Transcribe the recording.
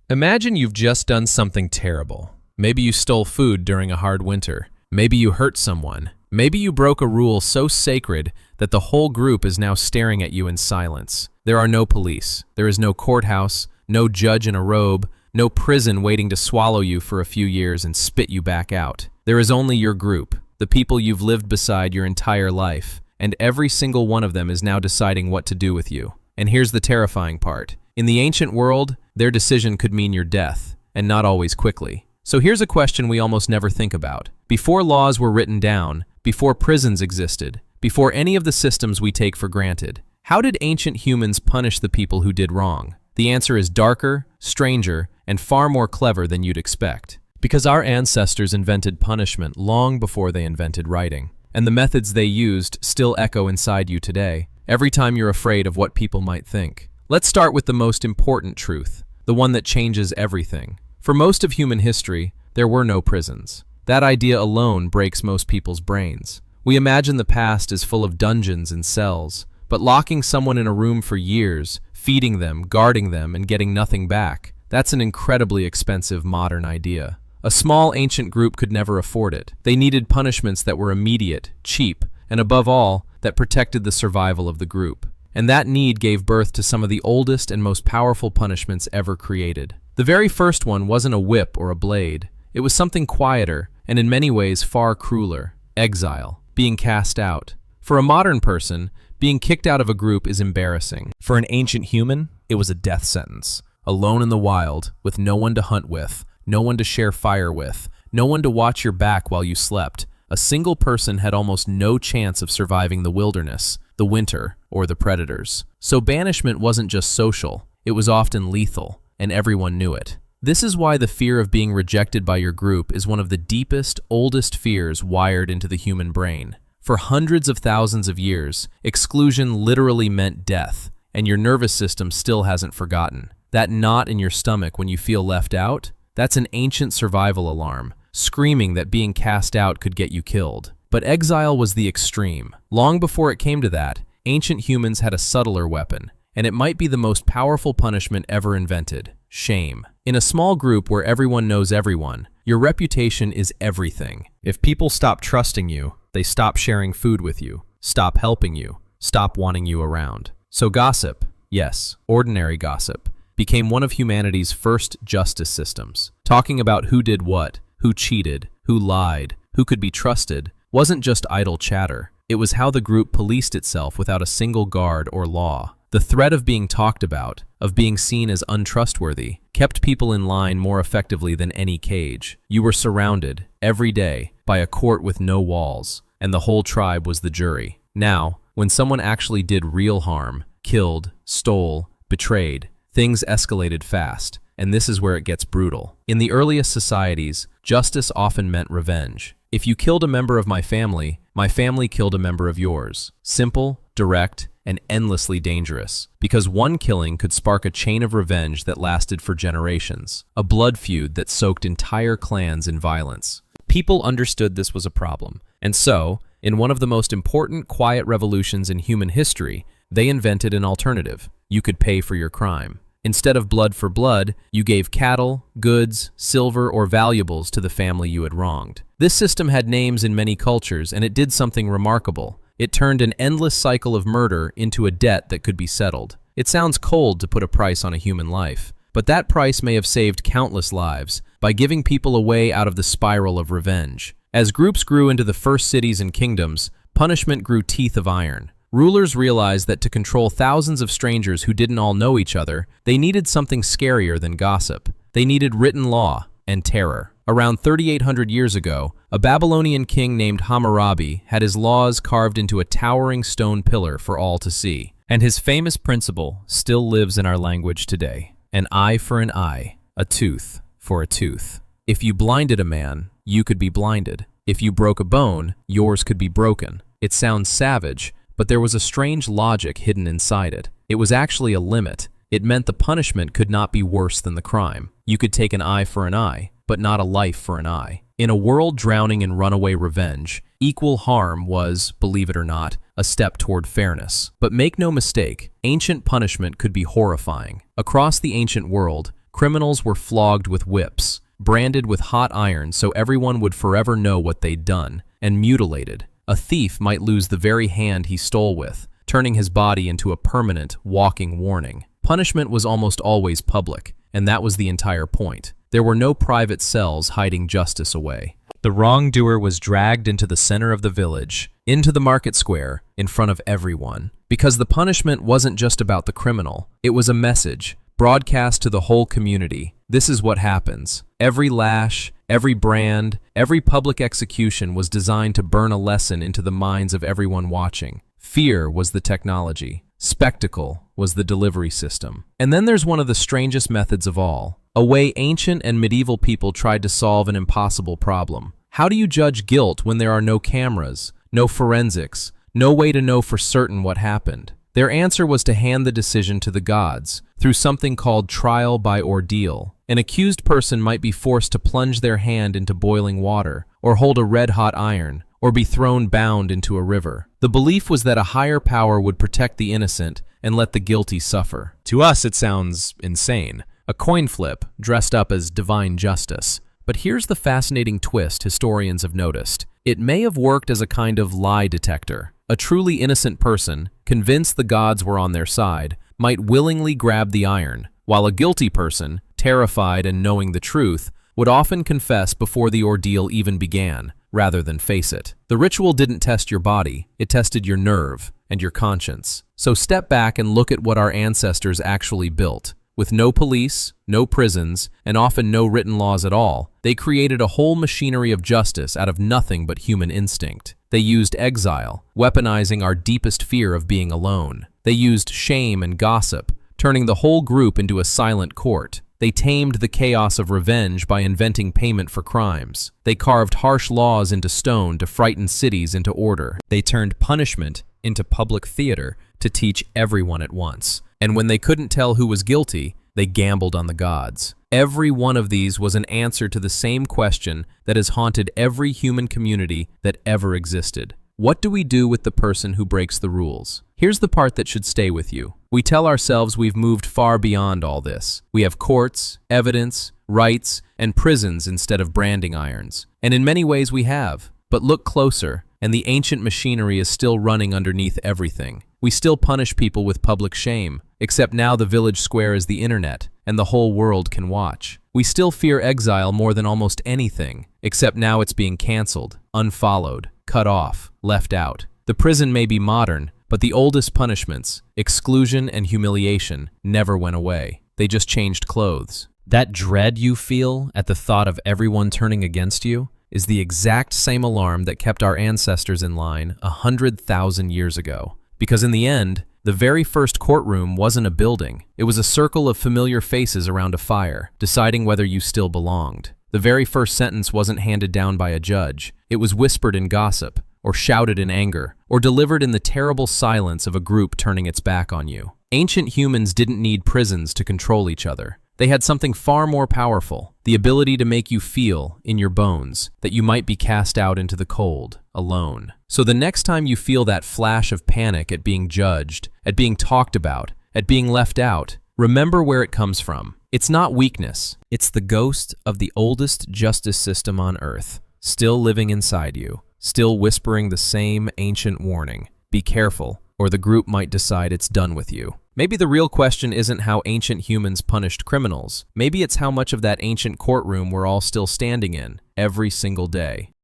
Imagine you've just done something terrible. Maybe you stole food during a hard winter. Maybe you hurt someone. Maybe you broke a rule so sacred that the whole group is now staring at you in silence. There are no police. There is no courthouse, no judge in a robe, no prison waiting to swallow you for a few years and spit you back out. There is only your group, the people you've lived beside your entire life, and every single one of them is now deciding what to do with you. And here's the terrifying part. In the ancient world, their decision could mean your death, and not always quickly. So here's a question we almost never think about. Before laws were written down, before prisons existed, before any of the systems we take for granted, how did ancient humans punish the people who did wrong? The answer is darker, stranger, and far more clever than you'd expect. Because our ancestors invented punishment long before they invented writing, and the methods they used still echo inside you today, every time you're afraid of what people might think. Let's start with the most important truth, the one that changes everything. For most of human history, there were no prisons. That idea alone breaks most people's brains. We imagine the past is full of dungeons and cells, but locking someone in a room for years, feeding them, guarding them, and getting nothing back, that's an incredibly expensive modern idea. A small ancient group could never afford it. They needed punishments that were immediate, cheap, and above all, that protected the survival of the group. And that need gave birth to some of the oldest and most powerful punishments ever created. The very first one wasn't a whip or a blade. It was something quieter, and in many ways far crueler. Exile. Being cast out. For a modern person, being kicked out of a group is embarrassing. For an ancient human, it was a death sentence. Alone in the wild, with no one to hunt with, no one to share fire with, no one to watch your back while you slept, a single person had almost no chance of surviving the wilderness, the winter, or the predators. So banishment wasn't just social, it was often lethal, and everyone knew it. This is why the fear of being rejected by your group is one of the deepest, oldest fears wired into the human brain. For hundreds of thousands of years, exclusion literally meant death, and your nervous system still hasn't forgotten. That knot in your stomach when you feel left out, that's an ancient survival alarm, screaming that being cast out could get you killed. But exile was the extreme. Long before it came to that, ancient humans had a subtler weapon, and it might be the most powerful punishment ever invented: shame. In a small group where everyone knows everyone, your reputation is everything. If people stop trusting you, they stop sharing food with you, stop helping you, stop wanting you around. So gossip, yes, ordinary gossip, became one of humanity's first justice systems. Talking about who did what, who cheated, who lied, who could be trusted, wasn't just idle chatter. It was how the group policed itself without a single guard or law. The threat of being talked about, of being seen as untrustworthy, kept people in line more effectively than any cage. You were surrounded, every day, by a court with no walls, and the whole tribe was the jury. Now, when someone actually did real harm, killed, stole, betrayed, things escalated fast, and this is where it gets brutal. In the earliest societies, justice often meant revenge. If you killed a member of my family killed a member of yours. Simple, direct, and endlessly dangerous, because one killing could spark a chain of revenge that lasted for generations, a blood feud that soaked entire clans in violence. People understood this was a problem, and so, in one of the most important quiet revolutions in human history, they invented an alternative. You could pay for your crime. Instead of blood for blood, you gave cattle, goods, silver, or valuables to the family you had wronged. This system had names in many cultures, and it did something remarkable. It turned an endless cycle of murder into a debt that could be settled. It sounds cold to put a price on a human life, but that price may have saved countless lives by giving people a way out of the spiral of revenge. As groups grew into the first cities and kingdoms, punishment grew teeth of iron. Rulers realized that to control thousands of strangers who didn't all know each other, they needed something scarier than gossip. They needed written law and terror. Around 3,800 years ago, a Babylonian king named Hammurabi had his laws carved into a towering stone pillar for all to see. And his famous principle still lives in our language today. An eye for an eye, a tooth for a tooth. If you blinded a man, you could be blinded. If you broke a bone, yours could be broken. It sounds savage, but there was a strange logic hidden inside it. It was actually a limit. It meant the punishment could not be worse than the crime. You could take an eye for an eye, but not a life for an eye. In a world drowning in runaway revenge, equal harm was, believe it or not, a step toward fairness. But make no mistake, ancient punishment could be horrifying. Across the ancient world, Criminals were flogged with whips, branded with hot iron so everyone would forever know what they'd done, and mutilated. A thief might lose the very hand he stole with, turning his body into a permanent, walking warning. Punishment was almost always public, and that was the entire point. There were no private cells hiding justice away. The wrongdoer was dragged into the center of the village, into the market square, in front of everyone. Because the punishment wasn't just about the criminal, it was a message, broadcast to the whole community. This is what happens. Every lash, every brand, every public execution was designed to burn a lesson into the minds of everyone watching. Fear was the technology. Spectacle was the delivery system. And then there's one of the strangest methods of all, a way ancient and medieval people tried to solve an impossible problem. How do you judge guilt when there are no cameras, no forensics, no way to know for certain what happened? Their answer was to hand the decision to the gods, through something called trial by ordeal. An accused person might be forced to plunge their hand into boiling water, or hold a red-hot iron, or be thrown bound into a river. The belief was that a higher power would protect the innocent and let the guilty suffer. To us, it sounds insane. A coin flip dressed up as divine justice. But here's the fascinating twist historians have noticed. It may have worked as a kind of lie detector. A truly innocent person, convinced the gods were on their side, might willingly grab the iron, while a guilty person, terrified and knowing the truth, would often confess before the ordeal even began, rather than face it. The ritual didn't test your body, it tested your nerve and your conscience. So step back and look at what our ancestors actually built. With no police, no prisons, and often no written laws at all, they created a whole machinery of justice out of nothing but human instinct. They used exile, weaponizing our deepest fear of being alone. They used shame and gossip, turning the whole group into a silent court. They tamed the chaos of revenge by inventing payment for crimes. They carved harsh laws into stone to frighten cities into order. They turned punishment into public theater to teach everyone at once. And when they couldn't tell who was guilty, they gambled on the gods. Every one of these was an answer to the same question that has haunted every human community that ever existed. What do we do with the person who breaks the rules? Here's the part that should stay with you. We tell ourselves we've moved far beyond all this. We have courts, evidence, rights, and prisons instead of branding irons. And in many ways we have. But look closer, and the ancient machinery is still running underneath everything. We still punish people with public shame, except now the village square is the internet, and the whole world can watch. We still fear exile more than almost anything, except now it's being canceled, unfollowed, cut off, left out. The prison may be modern, but the oldest punishments, exclusion and humiliation, never went away. They just changed clothes. That dread you feel at the thought of everyone turning against you is the exact same alarm that kept our ancestors in line 100,000 years ago. Because in the end, the very first courtroom wasn't a building. It was a circle of familiar faces around a fire, deciding whether you still belonged. The very first sentence wasn't handed down by a judge. It was whispered in gossip, or shouted in anger, or delivered in the terrible silence of a group turning its back on you. Ancient humans didn't need prisons to control each other. They had something far more powerful, the ability to make you feel, in your bones, that you might be cast out into the cold, alone. So the next time you feel that flash of panic at being judged, at being talked about, at being left out, remember where it comes from. It's not weakness. It's the ghost of the oldest justice system on Earth, still living inside you, still whispering the same ancient warning. Be careful, or the group might decide it's done with you. Maybe the real question isn't how ancient humans punished criminals. Maybe it's how much of that ancient courtroom we're all still standing in, every single day.